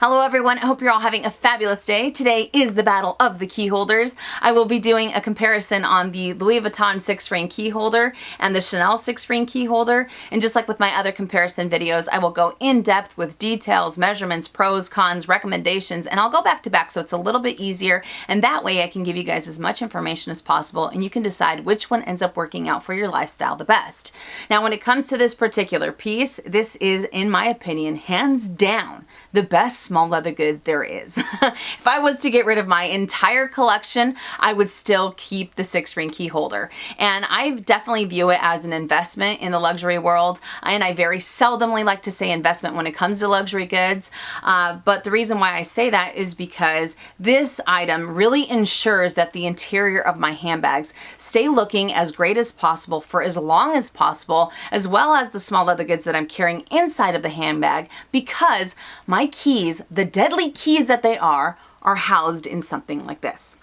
Hello everyone, I hope you're all having a fabulous day. Today is the battle of the key holders. I will be doing a comparison on the Louis Vuitton 6-ring key holder and the Chanel 6-ring key holder. And just like with my other comparison videos, I will go in depth with details, measurements, pros, cons, recommendations, and I'll go back to back so it's a little bit easier. And that way I can give you guys as much information as possible and you can decide which one ends up working out for your lifestyle the best. Now when it comes to this particular piece, this is, in my opinion, hands down, the best small leather good there is. If I was to get rid of my entire collection, I would still keep the 6-ring key holder. And I definitely view it as an investment in the luxury world. And I very seldomly like to say investment when it comes to luxury goods. But the reason why I say that is because this item really ensures that the interior of my handbags stay looking as great as possible for as long as possible, as well as the small leather goods that I'm carrying inside of the handbag, because my keys, the deadly keys that they are housed in something like this.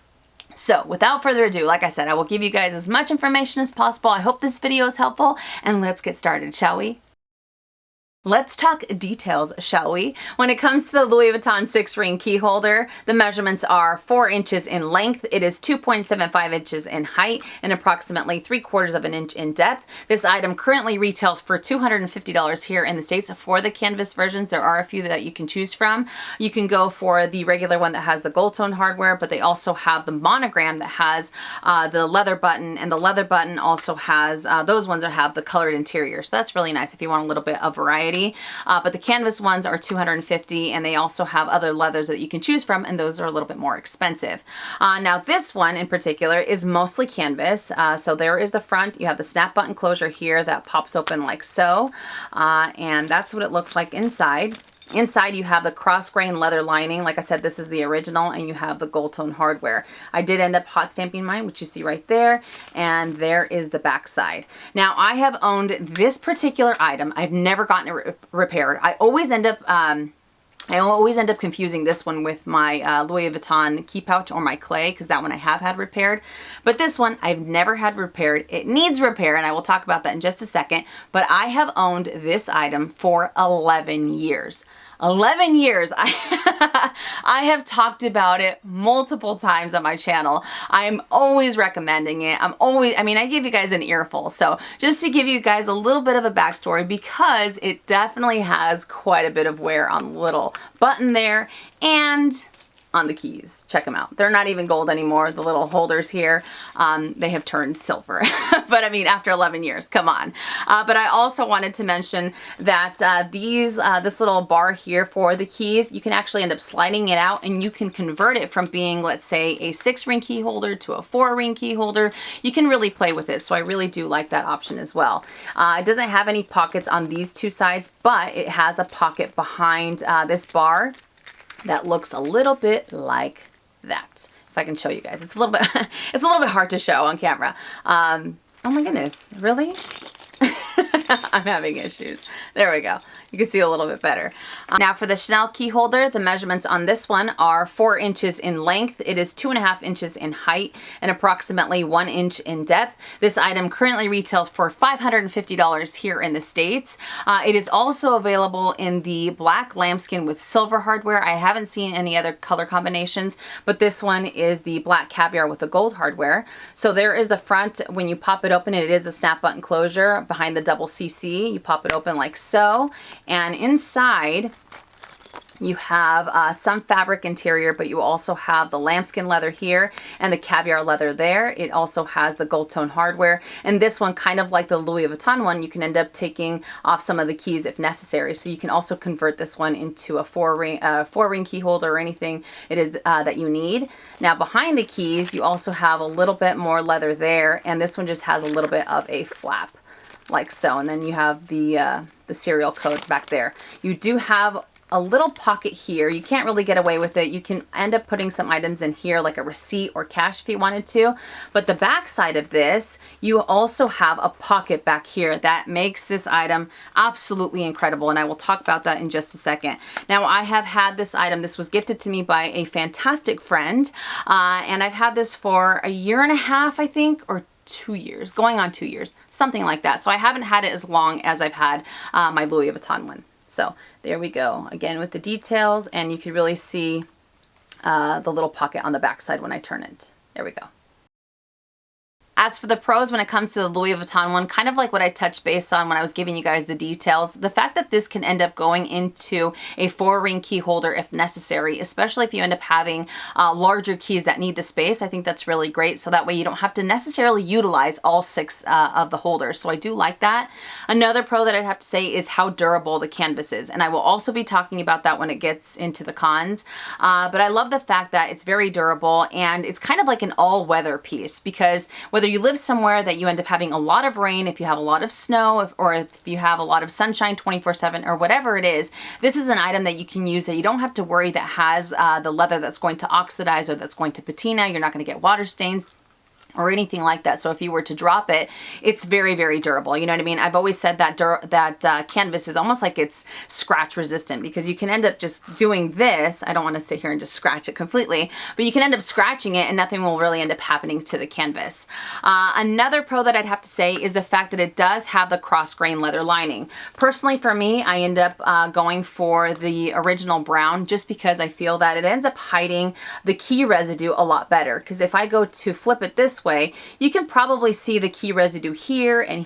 So without further ado, like I said, I will give you guys as much information as possible. I hope this video is helpful and let's get started, shall we? Let's talk details, shall we? When it comes to the Louis Vuitton 6-ring key holder, the measurements are 4 inches in length. It is 2.75 inches in height and approximately 3/4 of an inch in depth. This item currently retails for $250 here in the States for the canvas versions. There are a few that you can choose from. You can go for the regular one that has the gold tone hardware, but they also have the Monogram that has the leather button, and the leather button also has those ones that have the colored interior. So that's really nice if you want a little bit of variety. But the canvas ones are $250, and they also have other leathers that you can choose from, and those are a little bit more expensive. Now this one in particular is mostly canvas. So there is the front. You have the snap button closure here that pops open like so, and that's what it looks like inside. Inside you have the cross-grain leather lining. Like I said, this is the original, and you have the gold tone hardware. I did end up hot stamping mine, which you see right there, and there is the back side. Now I have owned this particular item. I've never gotten it repaired. I always end up confusing this one with my Louis Vuitton key pouch or my clay, because that one I have had repaired. But this one I've never had repaired. It needs repair, and I will talk about that in just a second. But I have owned this item for 11 years. 11 years. I have talked about it multiple times on my channel. I'm always recommending it. I give you guys an earful. So just to give you guys a little bit of a backstory, because it definitely has quite a bit of wear on the little button there and on the keys. Check them out. They're not even gold anymore. The little holders here, they have turned silver. But I mean, after 11 years, come on. But I also wanted to mention that this little bar here for the keys, you can actually end up sliding it out, and you can convert it from being, let's say, a 6-ring key holder to a 4-ring key holder. You can really play with it. So I really do like that option as well. It doesn't have any pockets on these two sides, but it has a pocket behind this bar that looks a little bit like that. If I can show you guys, it's a little bit it's a little bit hard to show on camera. Oh my goodness, really? I'm having issues. There we go. You can see a little bit better. Now for the Chanel key holder, the measurements on this one are 4 inches in length. It is 2.5 inches in height and approximately 1 inch in depth. This item currently retails for $550 here in the States. It is also available in the black lambskin with silver hardware. I haven't seen any other color combinations, but this one is the black caviar with the gold hardware. So there is the front. When you pop it open, it is a snap button closure behind the double CC. You pop it open like so, and inside you have some fabric interior, but you also have the lambskin leather here and the caviar leather there. It also has the gold tone hardware, and this one, kind of like the Louis Vuitton one, you can end up taking off some of the keys if necessary. So you can also convert this one into a 4-ring key holder or anything it is that you need. Now behind the keys, you also have a little bit more leather there, and this one just has a little bit of a flap like so, and then you have the serial code back there. You do have a little pocket here. You can't really get away with it. You can end up putting some items in here like a receipt or cash if you wanted to. But the back side of this, you also have a pocket back here that makes this item absolutely incredible. And I will talk about that in just a second. Now I have had this item. This was gifted to me by a fantastic friend. And I've had this for 1.5 years, I think, or 2 years, going on 2 years, something like that. So I haven't had it as long as I've had my Louis Vuitton one. So there we go, again with the details, and you can really see the little pocket on the back side when I turn it. There we go. As for the pros when it comes to the Louis Vuitton one, kind of like what I touched base on when I was giving you guys the details, the fact that this can end up going into a 4-ring key holder if necessary, especially if you end up having larger keys that need the space, I think that's really great. So that way you don't have to necessarily utilize all 6 of the holders. So I do like that. Another pro that I'd have to say is how durable the canvas is. And I will also be talking about that when it gets into the cons. But I love the fact that it's very durable and it's kind of like an all-weather piece, because whether you live somewhere that you end up having a lot of rain, if you have a lot of snow, or if you have a lot of sunshine 24/7 or whatever it is, this is an item that you can use that you don't have to worry that has the leather that's going to oxidize or that's going to patina. You're not going to get water stains or anything like that. So if you were to drop it, it's very, very durable. You know what I mean? I've always said that canvas is almost like it's scratch resistant, because you can end up just doing this. I don't want to sit here and just scratch it completely, but you can end up scratching it and nothing will really end up happening to the canvas. Another pro that I'd have to say is the fact that it does have the cross grain leather lining. Personally, for me, I end up going for the original brown, just because I feel that it ends up hiding the key residue a lot better. Because if I go to flip it this way, you can probably see the key residue here, and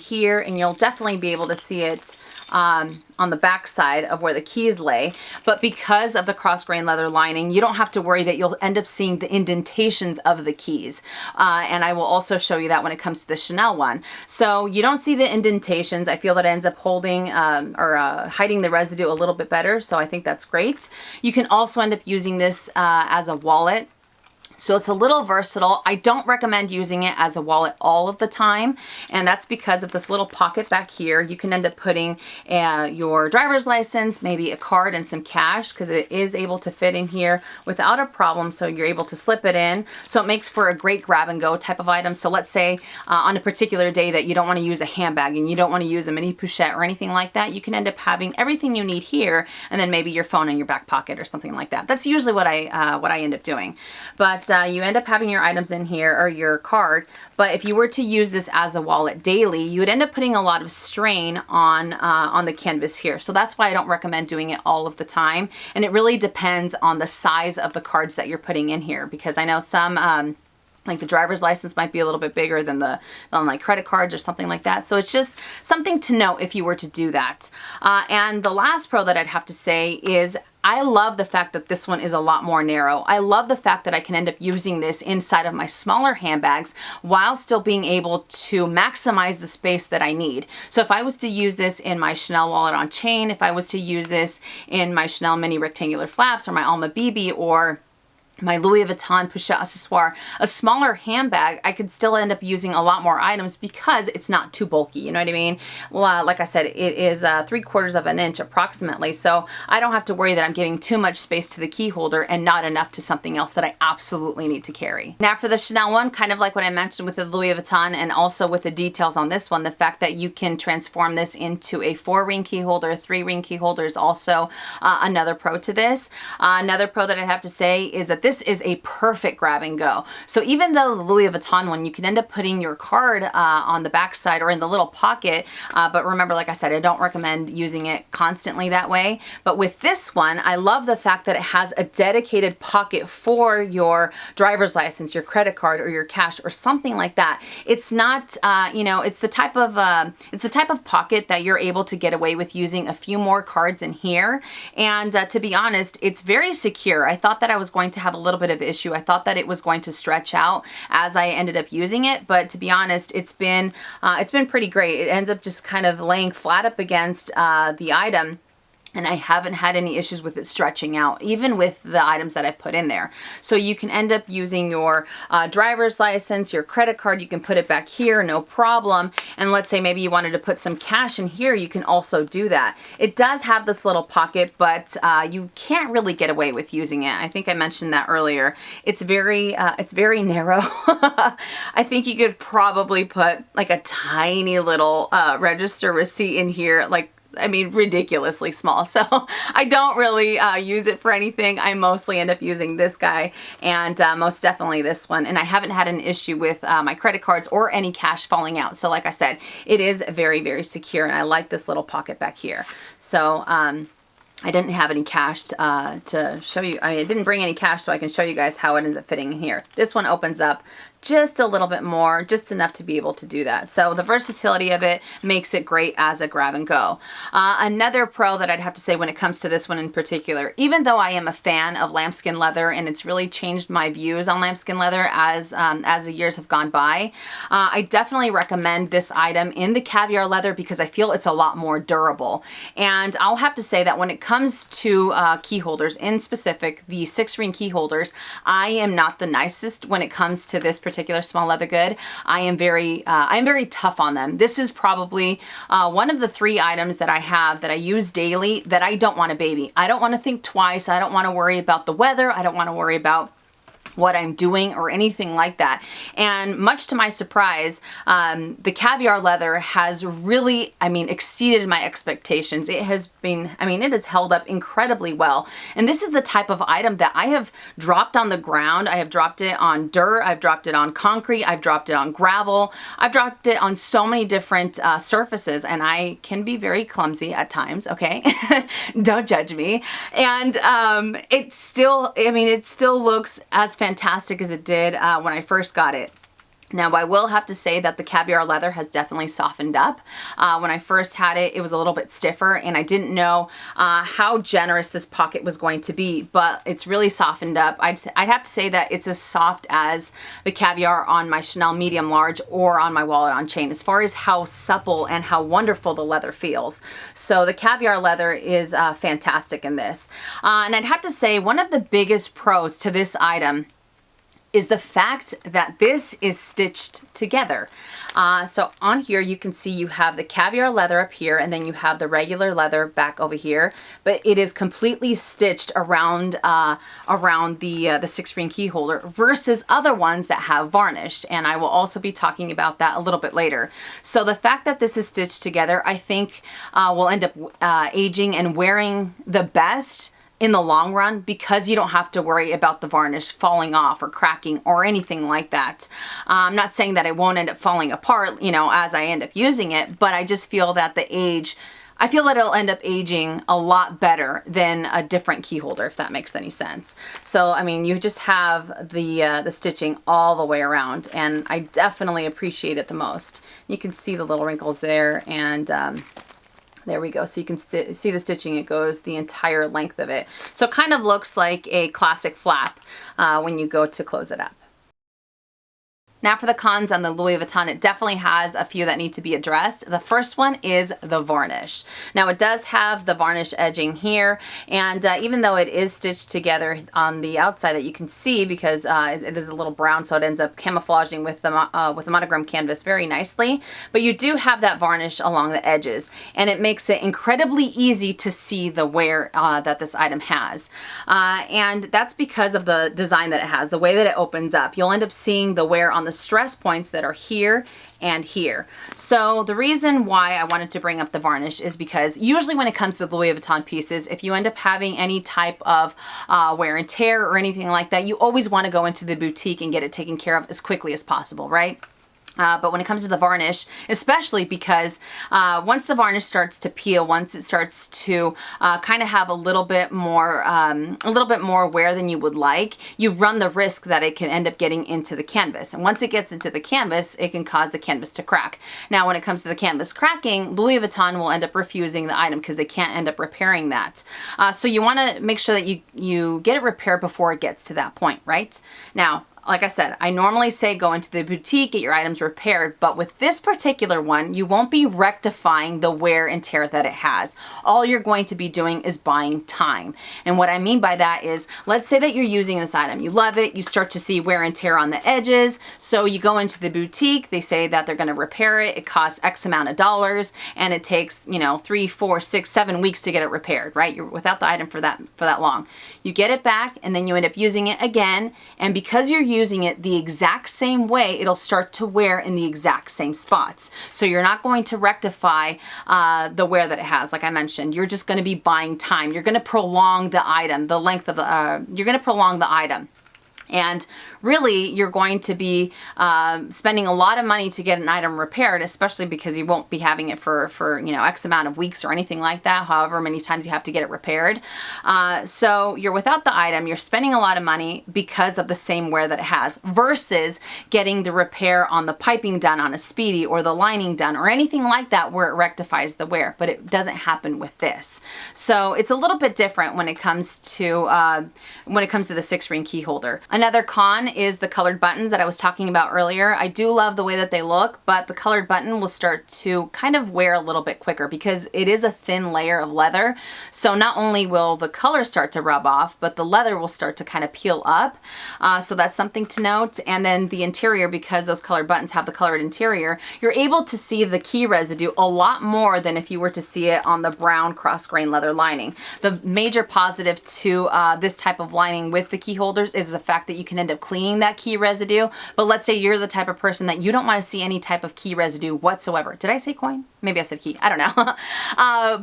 you'll definitely be able to see it on the back side of where the keys lay. But because of the cross grain leather lining, you don't have to worry that you'll end up seeing the indentations of the keys. And I will also show you that when it comes to the Chanel one. So you don't see the indentations. I feel that it ends up holding hiding the residue a little bit better. So I think that's great. You can also end up using this as a wallet. So it's a little versatile. I don't recommend using it as a wallet all of the time, and that's because of this little pocket back here. You can end up putting your driver's license, maybe a card, and some cash, because it is able to fit in here without a problem, so you're able to slip it in. So it makes for a great grab and go type of item. So let's say on a particular day that you don't want to use a handbag and you don't want to use a mini pochette or anything like that, you can end up having everything you need here, and then maybe your phone in your back pocket or something like that. That's usually what I end up doing. But you end up having your items in here, or your card. But if you were to use this as a wallet daily, you would end up putting a lot of strain on the canvas here. So that's why I don't recommend doing it all of the time. And it really depends on the size of the cards that you're putting in here, because I know some like the driver's license might be a little bit bigger than like credit cards or something like that. So it's just something to note if you were to do that. And the last pro that I'd have to say is I love the fact that this one is a lot more narrow. I love the fact that I can end up using this inside of my smaller handbags while still being able to maximize the space that I need. So if I was to use this in my Chanel wallet on chain, if I was to use this in my Chanel mini rectangular flaps, or my Alma BB, or my Louis Vuitton pochette accessoire, a smaller handbag, I could still end up using a lot more items because it's not too bulky. You know what I mean? Well, like I said, it is 3/4 of an inch approximately, so I don't have to worry that I'm giving too much space to the key holder and not enough to something else that I absolutely need to carry. Now for the Chanel one, kind of like what I mentioned with the Louis Vuitton, and also with the details on this one, the fact that you can transform this into a 4-ring key holder, 3-ring key holder is also another pro to this. Another pro that I have to say is that this is a perfect grab and go. So even though the Louis Vuitton one, you can end up putting your card on the back side or in the little pocket, but remember, like I said, I don't recommend using it constantly that way. But with this one, I love the fact that it has a dedicated pocket for your driver's license, your credit card, or your cash, or something like that. It's not, it's the type of pocket that you're able to get away with using a few more cards in here. And to be honest, it's very secure. I thought that I was going to have a little bit of issue. I thought that it was going to stretch out as I ended up using it, but to be honest, it's been pretty great. It ends up just kind of laying flat up against the item, and I haven't had any issues with it stretching out, even with the items that I put in there. So you can end up using your driver's license, your credit card, you can put it back here, no problem. And let's say maybe you wanted to put some cash in here, you can also do that. It does have this little pocket, but you can't really get away with using it. I think I mentioned that earlier. It's very narrow. I think you could probably put like a tiny little register receipt in here, ridiculously small. So I don't really use it for anything. I mostly end up using this guy, and most definitely this one. And I haven't had an issue with my credit cards or any cash falling out. So like I said, it is very, very secure, and I like this little pocket back here. So I didn't have any cash to show you. I didn't bring any cash so I can show you guys how it ends up fitting in here. This one opens up just a little bit more, just enough to be able to do that. So the versatility of it makes it great as a grab and go. Another pro that I'd have to say when it comes to this one in particular, even though I am a fan of lambskin leather and it's really changed my views on lambskin leather as the years have gone by, I definitely recommend this item in the caviar leather because I feel it's a lot more durable. And I'll have to say that when it comes to key holders, in specific the 6-ring key holders, I am not the nicest when it comes to this particular small leather good. I am very tough on them. This is probably one of the 3 items that I have that I use daily that I don't want to baby. I don't want to think twice. I don't want to worry about the weather. I don't want to worry about what I'm doing or anything like that. And much to my surprise, the caviar leather has really, exceeded my expectations. It has been, it has held up incredibly well. And this is the type of item that I have dropped on the ground. I have dropped it on dirt. I've dropped it on concrete. I've dropped it on gravel. I've dropped it on so many different surfaces, and I can be very clumsy at times, okay? Don't judge me. And it still looks as fantastic as it did when I first got it. Now, I will have to say that the caviar leather has definitely softened up. When I first had it, it was a little bit stiffer and I didn't know how generous this pocket was going to be, but it's really softened up. I'd have to say that it's as soft as the caviar on my Chanel medium large or on my wallet on chain as far as how supple and how wonderful the leather feels. So the caviar leather is fantastic in this. And I'd have to say one of the biggest pros to this item is the fact that this is stitched together. So on here you can see you have the caviar leather up here and then you have the regular leather back over here, but it is completely stitched around the 6-ring key holder versus other ones that have varnished, and I will also be talking about that a little bit later. So the fact that this is stitched together, I think will end up aging and wearing the best in the long run because you don't have to worry about the varnish falling off or cracking or anything like that. I'm not saying that it won't end up falling apart, as I end up using it, but I just feel that I feel that it'll end up aging a lot better than a different key holder, if that makes any sense. So, you just have the stitching all the way around, and I definitely appreciate it the most. You can see the little wrinkles there, and there we go. So you can see the stitching. It goes the entire length of it. So it kind of looks like a classic flap when you go to close it up. Now for the cons on the Louis Vuitton, it definitely has a few that need to be addressed. The first one is the varnish. Now it does have the varnish edging here, and even though it is stitched together on the outside that you can see because it is a little brown, so it ends up camouflaging with the monogram canvas very nicely, but you do have that varnish along the edges, and it makes it incredibly easy to see the wear that this item has. And that's because of the design that it has, the way that it opens up. You'll end up seeing the wear on the stress points that are here and here. So the reason why I wanted to bring up the varnish is because usually when it comes to Louis Vuitton pieces, if you end up having any type of wear and tear or anything like that, you always want to go into the boutique and get it taken care of as quickly as possible, right? But when it comes to the varnish, especially because once the varnish starts to peel, once it starts to kind of have a little bit more wear than you would like, you run the risk that it can end up getting into the canvas. And once it gets into the canvas, it can cause the canvas to crack. Now, when it comes to the canvas cracking, Louis Vuitton will end up refusing the item because they can't end up repairing that. So you want to make sure that you get it repaired before it gets to that point, right? Now, like I said, I normally say go into the boutique, get your items repaired, but with this particular one, you won't be rectifying the wear and tear that it has. All you're going to be doing is buying time. And what I mean by that is, let's say that you're using this item, you love it, you start to see wear and tear on the edges, so you go into the boutique, they say that they're gonna repair it, it costs X amount of dollars, and it takes, 3, 4, 6, 7 weeks to get it repaired, right? You're without the item for that long. You get it back, and then you end up using it again, and because you're using it the exact same way, it'll start to wear in the exact same spots. So you're not going to rectify the wear that it has. Like I mentioned, you're just going to be buying time. You're going to prolong the item, the length of the, you're going to prolong the item. And really, you're going to be spending a lot of money to get an item repaired, especially because you won't be having it for you know, X amount of weeks or anything like that, however many times you have to get it repaired. So you're without the item, you're spending a lot of money because of the same wear that it has, versus getting the repair on the piping done on a Speedy or the lining done or anything like that where it rectifies the wear, but it doesn't happen with this. So it's a little bit different when it comes to the 6-ring key holder. Another con is the colored buttons that I was talking about earlier. I do love the way that they look, but the colored button will start to kind of wear a little bit quicker because it is a thin layer of leather. So not only will the color start to rub off, but the leather will start to kind of peel up. So that's something to note. And then the interior, because those colored buttons have the colored interior, you're able to see the key residue a lot more than if you were to see it on the brown cross-grain leather lining. The major positive to this type of lining with the key holders is the fact that you can end up cleaning that key residue. But let's say you're the type of person that you don't want to see any type of key residue whatsoever. Did I say coin? Maybe I said key. I don't know.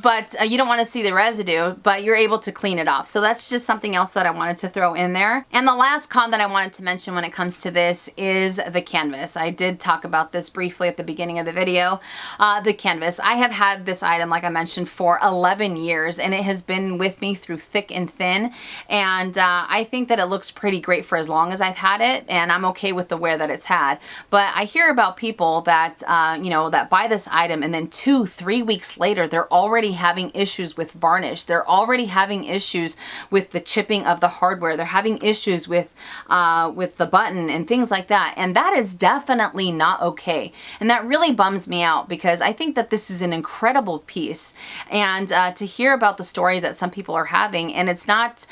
But you don't want to see the residue, but you're able to clean it off. So that's just something else that I wanted to throw in there. And the last con that I wanted to mention when it comes to this is the canvas. I did talk about this briefly at the beginning of the video. The canvas. I have had this item, like I mentioned, for 11 years, and it has been with me through thick and thin. And I think that it looks pretty great for as long as I've had it, and I'm okay with the wear that it's had. But I hear about people that, you know, that buy this item and then 2-3 weeks later, they're already having issues with varnish. They're already having issues with the chipping of the hardware. They're having issues with the button and things like that. And that is definitely not okay. And that really bums me out because I think that this is an incredible piece. And to hear about the stories that some people are having, and it's not,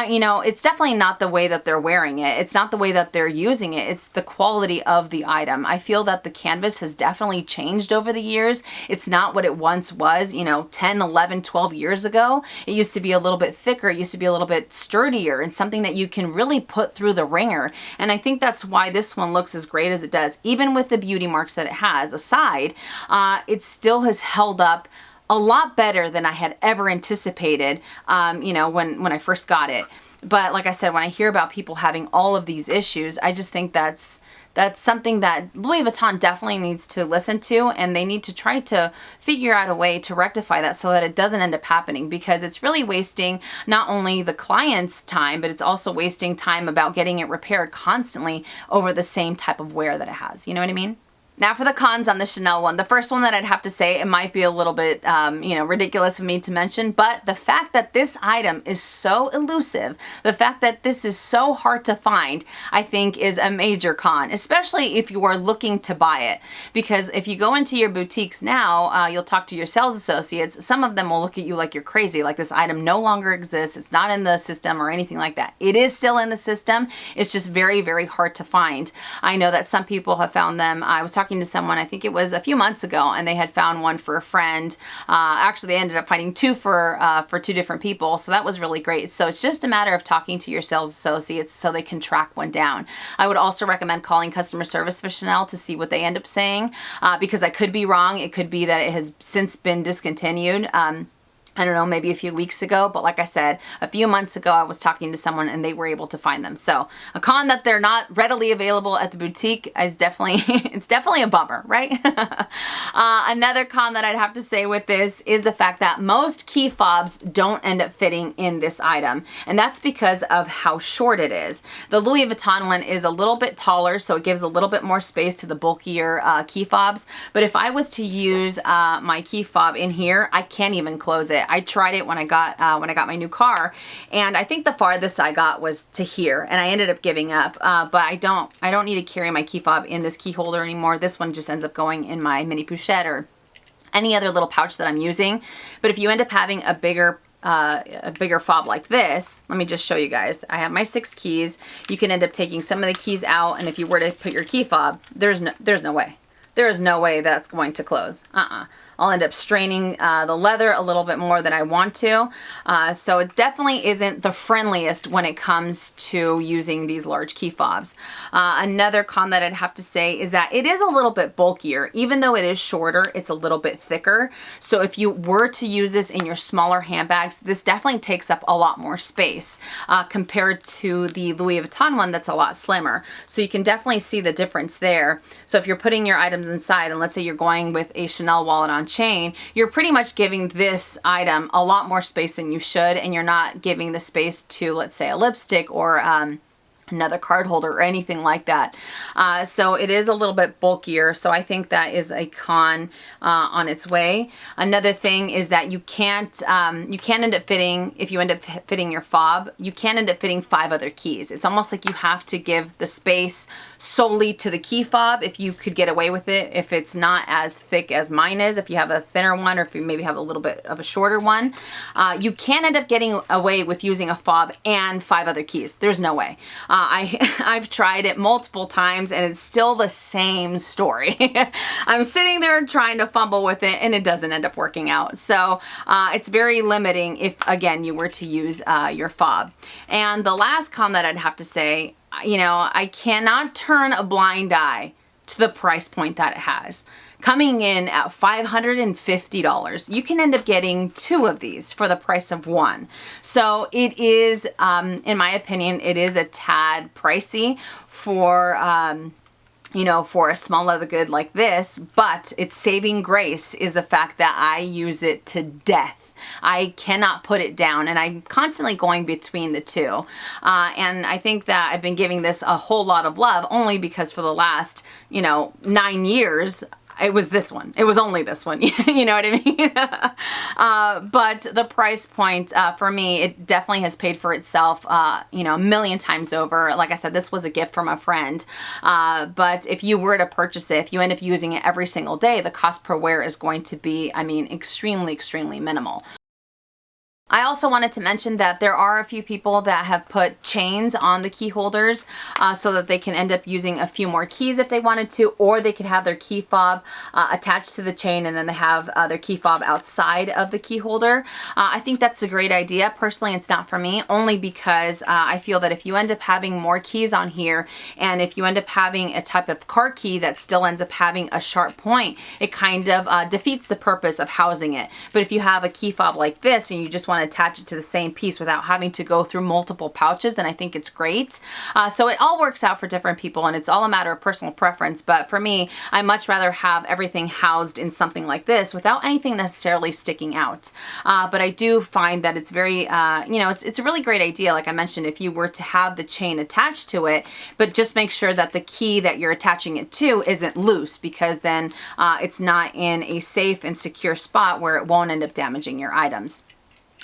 you know, it's definitely not the way that they're wearing it. It's not the way that they're using it. It's the quality of the item. I feel that the canvas has definitely changed over the years. It's not what it once was, you know, 10, 11, 12 years ago. It used to be a little bit thicker. It used to be a little bit sturdier and something that you can really put through the wringer. And I think that's why this one looks as great as it does. Even with the beauty marks that it has aside, it still has held up a lot better than I had ever anticipated, you know, when I first got it. But like I said, when I hear about people having all of these issues, I just think that's something that Louis Vuitton definitely needs to listen to, and they need to try to figure out a way to rectify that so that it doesn't end up happening, because it's really wasting not only the client's time, but it's also wasting time about getting it repaired constantly over the same type of wear that it has. You know what I mean? Now for the cons on the Chanel one. The first one that I'd have to say, it might be a little bit, you know, ridiculous of me to mention, but the fact that this item is so elusive, the fact that this is so hard to find, I think is a major con, especially if you are looking to buy it. Because if you go into your boutiques now, you'll talk to your sales associates, some of them will look at you like you're crazy, like this item no longer exists, it's not in the system or anything like that. It is still in the system, it's just very, very hard to find. I know that some people have found them. I was talking to someone, I think it was a few months ago, and they had found one for a friend. Actually, they ended up finding two for 2 different people, so that was really great. So it's just a matter of talking to your sales associates so they can track one down. I would also recommend calling customer service for Chanel to see what they end up saying, because I could be wrong. It could be that it has since been discontinued. I don't know, maybe a few weeks ago, but like I said, a few months ago, I was talking to someone and they were able to find them. So a con that they're not readily available at the boutique is definitely, it's definitely a bummer, right? Another con that I'd have to say with this is the fact that most key fobs don't end up fitting in this item. And that's because of how short it is. The Louis Vuitton one is a little bit taller, so it gives a little bit more space to the bulkier key fobs. But if I was to use my key fob in here, I can't even close it. I tried it when I got my new car, and I think the farthest I got was to here, and I ended up giving up. But I don't need to carry my key fob in this key holder anymore. This one just ends up going in my mini pochette or any other little pouch that I'm using. But if you end up having a bigger fob like this, let me just show you guys. I have my 6 keys. You can end up taking some of the keys out, and if you were to put your key fob, there's no way. There is no way that's going to close. I'll end up straining the leather a little bit more than I want to. So it definitely isn't the friendliest when it comes to using these large key fobs. Another con that I'd have to say is that it is a little bit bulkier. Even though it is shorter, it's a little bit thicker. So if you were to use this in your smaller handbags, this definitely takes up a lot more space compared to the Louis Vuitton one that's a lot slimmer. So you can definitely see the difference there. So if you're putting your items inside, and let's say you're going with a Chanel wallet on chain, you're pretty much giving this item a lot more space than you should, and you're not giving the space to, let's say, a lipstick or another card holder or anything like that. So it is a little bit bulkier. So I think that is a con on its way. Another thing is that you can't end up fitting, if you end up fitting your fob, you can't end up fitting 5 other keys. It's almost like you have to give the space solely to the key fob if you could get away with it, if it's not as thick as mine is, if you have a thinner one, or if you maybe have a little bit of a shorter one. You can end up getting away with using a fob and 5 other keys. There's no way. I've tried it multiple times and it's still the same story. I'm sitting there trying to fumble with it and it doesn't end up working out. So it's very limiting if, again, you were to use your fob. And the last con that I'd have to say, you know, I cannot turn a blind eye to the price point that it has. Coming in at $550, you can end up getting 2 of these for the price of 1. So it is, in my opinion, it is a tad pricey for, you know, for a small leather good like this, but its saving grace is the fact that I use it to death. I cannot put it down, and I'm constantly going between the two. And I think that I've been giving this a whole lot of love only because for the last, you know, 9 years, it was this one. It was only this one. You know what I mean? But the price point for me, it definitely has paid for itself, you know, a million times over. Like I said, this was a gift from a friend. But if you were to purchase it, if you end up using it every single day, the cost per wear is going to be, I mean, extremely, extremely minimal. I also wanted to mention that there are a few people that have put chains on the key holders so that they can end up using a few more keys if they wanted to, or they could have their key fob attached to the chain and then they have their key fob outside of the key holder. I think that's a great idea. Personally, it's not for me, only because I feel that if you end up having more keys on here and if you end up having a type of car key that still ends up having a sharp point, it kind of defeats the purpose of housing it. But if you have a key fob like this and you just want to attach it to the same piece without having to go through multiple pouches, then I think it's great. So it all works out for different people and it's all a matter of personal preference. But for me, I much rather have everything housed in something like this without anything necessarily sticking out. But I do find that it's very, you know, it's a really great idea. Like I mentioned, if you were to have the chain attached to it, but just make sure that the key that you're attaching it to isn't loose, because then it's not in a safe and secure spot where it won't end up damaging your items.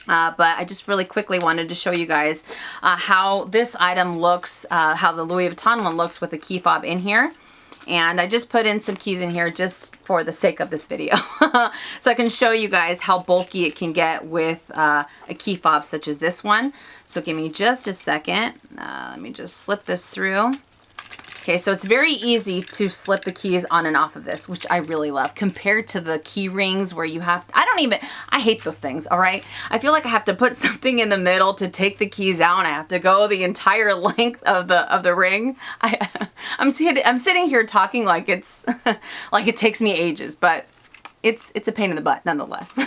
But I just really quickly wanted to show you guys how this item looks, how the Louis Vuitton one looks with the key fob in here. And I just put in some keys in here just for the sake of this video. So I can show you guys how bulky it can get with a key fob such as this one. So give me just a second. Let me just slip this through. Okay, so it's very easy to slip the keys on and off of this, which I really love, compared to the key rings where you have, I hate those things, all right? I feel like I have to put something in the middle to take the keys out, and I have to go the entire length of the ring. I'm sitting here talking like it's, like it takes me ages, but it's a pain in the butt nonetheless.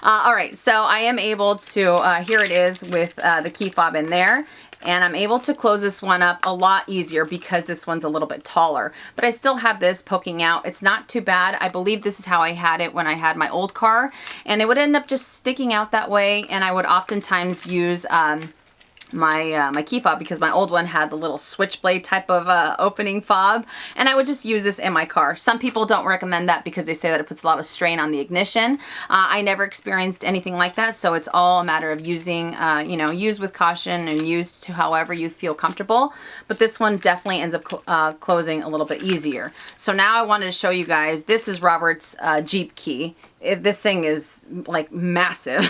All right, so I am able to, here it is with the key fob in there. And I'm able to close this one up a lot easier because this one's a little bit taller. But I still have this poking out. It's not too bad. I believe this is how I had it when I had my old car. And it would end up just sticking out that way. And I would oftentimes use my key fob, because my old one had the little switchblade type of opening fob, and I would just use this in my car. Some people don't recommend that because they say that it puts a lot of strain on the ignition. I never experienced anything like that, so it's all a matter of using, you know, use with caution and used to however you feel comfortable. But this one definitely ends up closing a little bit easier. So now I wanted to show you guys, this is Robert's Jeep key. This thing is like massive.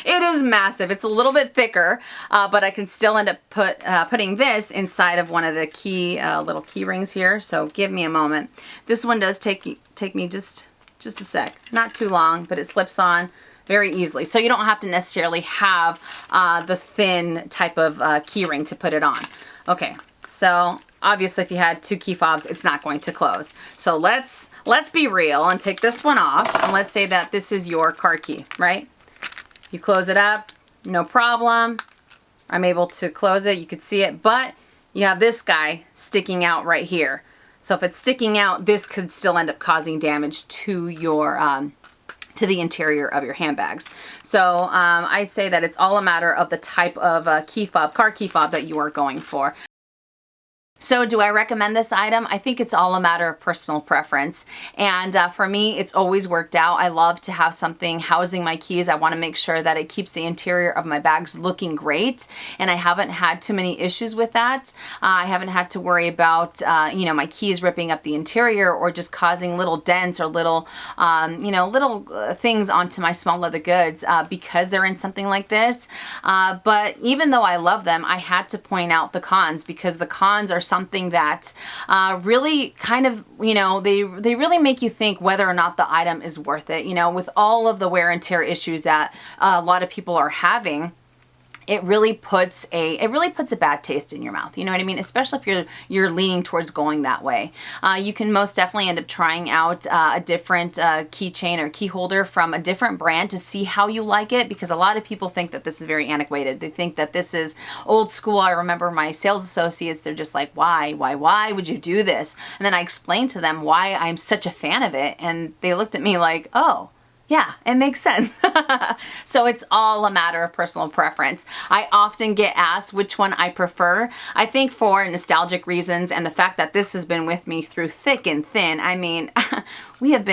It is massive. It's a little bit thicker, but I can still end up putting this inside of one of the key little key rings here. So give me a moment. This one does take me just Just a sec. Not too long, but it slips on very easily. So you don't have to necessarily have the thin type of key ring to put it on. Okay, so obviously if you had 2 key fobs, it's not going to close. So let's be real and take this one off. And let's say that this is your car key, right? You close it up, no problem. I'm able to close it, you could see it, but you have this guy sticking out right here. So if it's sticking out, this could still end up causing damage to your to the interior of your handbags. So I say that it's all a matter of the type of key fob, car key fob that you are going for. So do I recommend this item? I think it's all a matter of personal preference. And for me, it's always worked out. I love to have something housing my keys. I want to make sure that it keeps the interior of my bags looking great. And I haven't had too many issues with that. I haven't had to worry about, you know, my keys ripping up the interior or just causing little dents or little, you know, little things onto my small leather goods because they're in something like this. But even though I love them, I had to point out the cons, because the cons are something that really kind of, you know, they really make you think whether or not the item is worth it. You know, with all of the wear and tear issues that a lot of people are having, it really puts a bad taste in your mouth. You know what I mean? Especially if you're leaning towards going that way. You can most definitely end up trying out a different keychain or key holder from a different brand to see how you like it, because a lot of people think that this is very antiquated. They think that this is old school. I remember my sales associates, they're just like, why would you do this? And then I explained to them why I'm such a fan of it, and they looked at me like, oh, yeah, it makes sense. So it's all a matter of personal preference. I often get asked which one I prefer. I think for nostalgic reasons and the fact that this has been with me through thick and thin. I mean, we have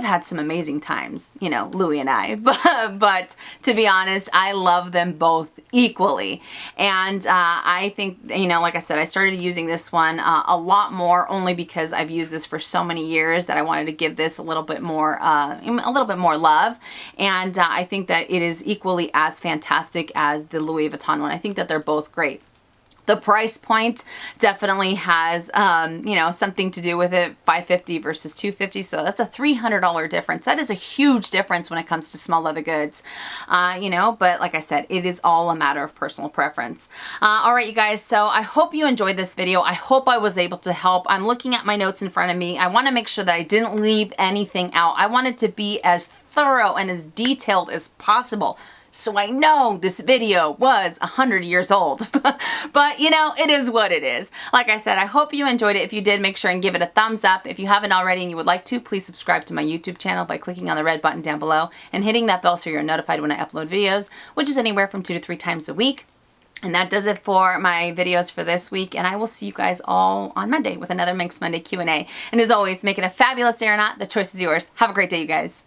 had some amazing times, you know, Louie and I, but to be honest, I love them both equally. And I think, you know, like I said, I started using this one a lot more only because I've used this for so many years that I wanted to give this a little bit more love. And I think that it is equally as fantastic as the Louis Vuitton one. I think that they're both great. The price point definitely has, you know, something to do with it. $550 versus $250, so that's a $300 difference. That is a huge difference when it comes to small leather goods, you know. But like I said, it is all a matter of personal preference. All right, you guys. So I hope you enjoyed this video. I hope I was able to help. I'm looking at my notes in front of me. I want to make sure that I didn't leave anything out. I want it to be as thorough and as detailed as possible. So I know this video was 100 years old, but you know, it is what it is. Like I said, I hope you enjoyed it. If you did, make sure and give it a thumbs up. If you haven't already and you would like to, please subscribe to my YouTube channel by clicking on the red button down below and hitting that bell so you're notified when I upload videos, which is anywhere from 2 to 3 times a week. And that does it for my videos for this week. And I will see you guys all on Monday with another Minx Monday Q&A. And as always, make it a fabulous day or not. The choice is yours. Have a great day, you guys.